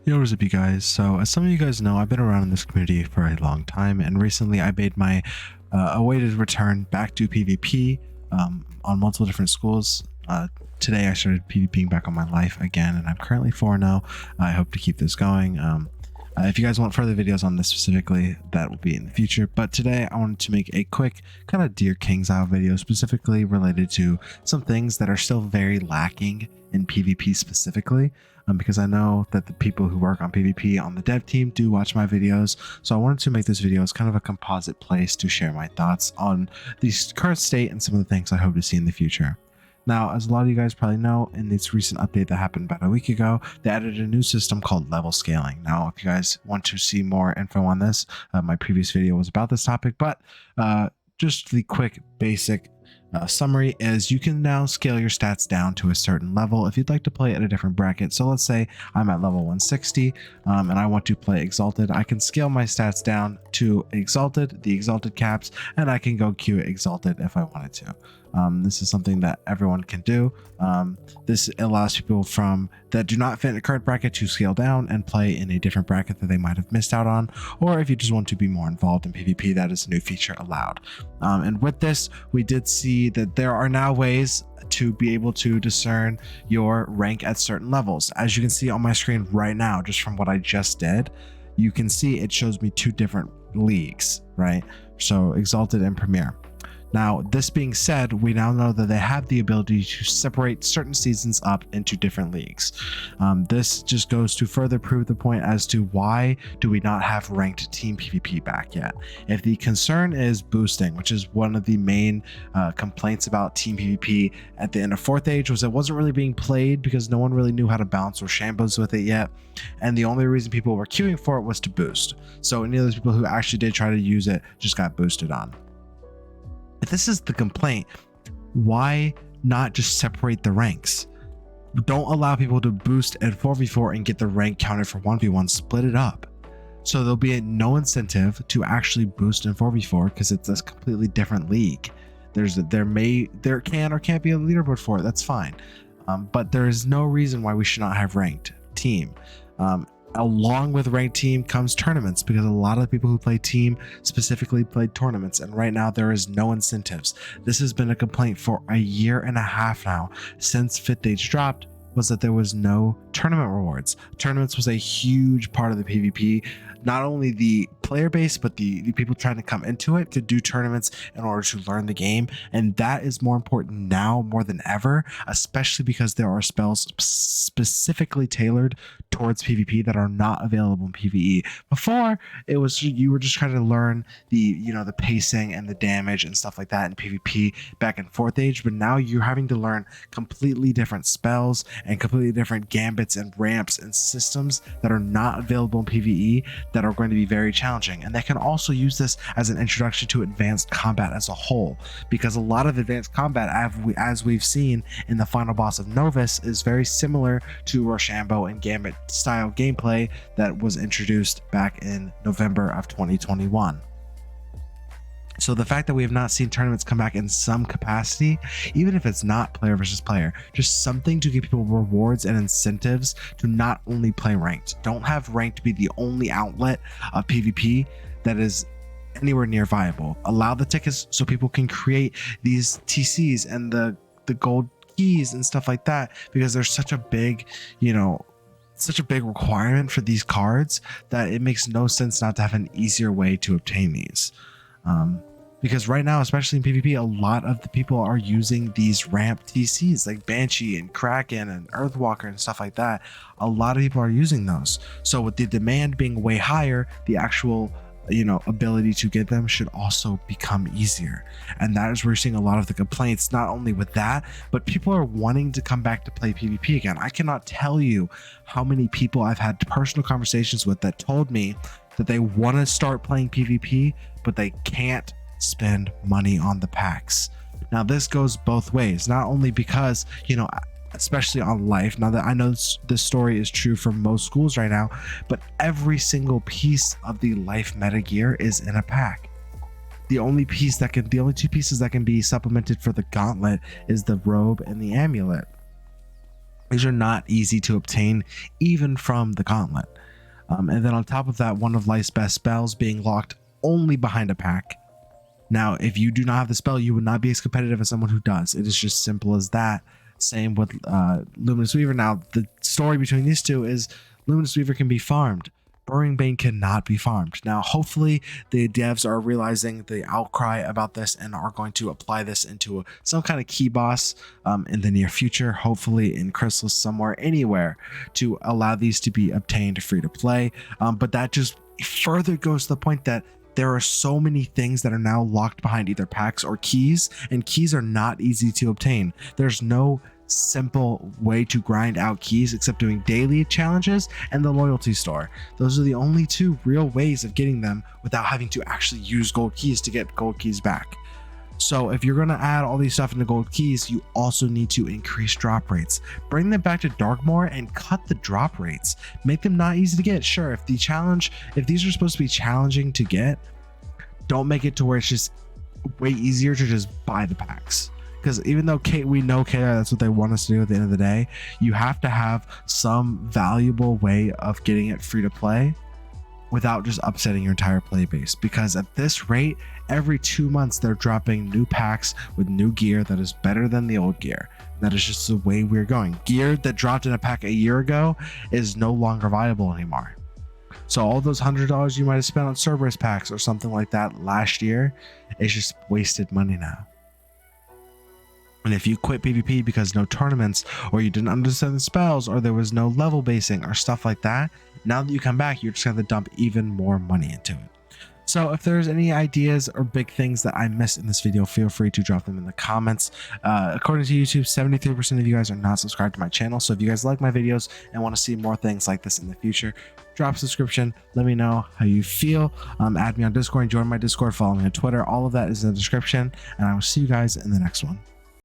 Yo, what's up, you guys? So, as some of you guys know, I've been around in this community for a long time, and recently I made my awaited return back to PvP on multiple different schools. Today I started PvPing back on my life again, and I'm currently 4-0. I hope to keep this going. If you guys want further videos on this specifically, that will be in the future. But today I wanted to make a quick kind of Dear Kingsisle video specifically related to some things that are still very lacking in PvP specifically. Because I know that the people who work on PvP on the dev team do watch my videos. So I wanted to make this video as kind of a composite place to share my thoughts on the current state and some of the things I hope to see in the future. Now, as a lot of you guys probably know, in this recent update that happened about a week ago, they added a new system called level scaling. Now, if you guys want to see more info on this, my previous video was about this topic, but just the quick basic summary is you can now scale your stats down to a certain level if you'd like to play at a different bracket. So let's say I'm at level 160 and I want to play Exalted. I can scale my stats down to Exalted, the Exalted caps, and I can go queue Exalted if I wanted to. This is something that everyone can do. This allows people that do not fit in a current bracket to scale down and play in a different bracket that they might have missed out on, or if you just want to be more involved in PvP, that is a new feature allowed. And with this, we did see that there are now ways to be able to discern your rank at certain levels. As you can see on my screen right now, just from what I just did, you can see it shows me two different leagues, right? So Exalted and Premier. Now, this being said, we now know that they have the ability to separate certain seasons up into different leagues. This just goes to further prove the point as to why do we not have ranked team PvP back yet. If the concern is boosting, which is one of the main complaints about team PvP at the end of 4th Age, was it wasn't really being played because no one really knew how to balance Roshambo's with it yet. And the only reason people were queuing for it was to boost. So any of those people who actually did try to use it just got boosted on. If this is the complaint, why not just separate the ranks? Don't allow people to boost at 4v4 and get the rank counted for 1v1. Split it up. So there'll be no incentive to actually boost in 4v4 because it's a completely different league. There can or can't be a leaderboard for it. That's fine. But there is no reason why we should not have ranked team. Along with ranked team comes tournaments, because a lot of the people who play team specifically played tournaments, and right now there is no incentives. This has been a complaint for a year and a half now since 5th Age dropped, was that there was no tournament rewards. Tournaments was a huge part of the PvP. Not only the player base, but the people trying to come into it could do tournaments in order to learn the game. And that is more important now more than ever, especially because there are spells specifically tailored towards PvP that are not available in PvE. Before, it was you were just trying to learn the pacing and the damage and stuff like that in PvP back in 4th Age, but now you're having to learn completely different spells and completely different gambits and ramps and systems that are not available in PvE that are going to be very challenging. And they can also use this as an introduction to advanced combat as a whole, because a lot of advanced combat, as we've seen in the final boss of Novus, is very similar to Rochambeau and Gambit style gameplay that was introduced back in November of 2021. So the fact that we have not seen tournaments come back in some capacity, even if it's not player versus player, just something to give people rewards and incentives to not only play ranked. Don't have ranked be the only outlet of PvP that is anywhere near viable. Allow the tickets so people can create these TCs and the gold keys and stuff like that, because there's such a big, such a big requirement for these cards that it makes no sense not to have an easier way to obtain these. Because right now, especially in PvP, a lot of the people are using these ramp TCs like Banshee and Kraken and Earthwalker and stuff like that. A lot of people are using those. So with the demand being way higher, the actual ability to get them should also become easier. And that is where we're seeing a lot of the complaints, not only with that, but people are wanting to come back to play PvP again. I cannot tell you how many people I've had personal conversations with that told me that they want to start playing PvP, but they can't spend money on the packs. Now this goes both ways, not only because especially on life, now that I know this story is true for most schools right now, but every single piece of the life meta gear is in a pack. The only two pieces that can be supplemented for the gauntlet is the robe and the amulet. These are not easy to obtain even from the gauntlet. And then on top of that, one of life's best spells being locked only behind a pack. Now, if you do not have the spell, you would not be as competitive as someone who does. It is just simple as that. Same with Luminous Weaver. Now, the story between these two is Luminous Weaver can be farmed. Burning Bane cannot be farmed. Now, hopefully the devs are realizing the outcry about this and are going to apply this into some kind of key boss in the near future, hopefully in Chrysalis somewhere, anywhere, to allow these to be obtained free to play. But that just further goes to the point that there are so many things that are now locked behind either packs or keys, and keys are not easy to obtain. There's no simple way to grind out keys except doing daily challenges and the loyalty store. Those are the only two real ways of getting them without having to actually use gold keys to get gold keys back. So if you're going to add all these stuff into gold keys, you also need to increase drop rates. Bring them back to Darkmoor and cut the drop rates. Make them not easy to get. Sure, if these are supposed to be challenging to get, don't make it to where it's just way easier to just buy the packs. Because even though we know KR, that's what they want us to do at the end of the day, you have to have some valuable way of getting it free to play without just upsetting your entire play base. Because at this rate, every 2 months they're dropping new packs with new gear that is better than the old gear. That is just the way we're going. Gear that dropped in a pack a year ago is no longer viable anymore. So all those $100 you might have spent on Cerberus packs or something like that last year is just wasted money now. And if you quit PvP because no tournaments, or you didn't understand the spells, or there was no level basing or stuff like that, now that you come back, you're just going to dump even more money into it. So if there's any ideas or big things that I missed in this video, feel free to drop them in the comments. According to YouTube, 73% of you guys are not subscribed to my channel. So if you guys like my videos and want to see more things like this in the future, drop a subscription. Let me know how you feel. Add me on Discord, join my Discord, follow me on Twitter. All of that is in the description. And I will see you guys in the next one.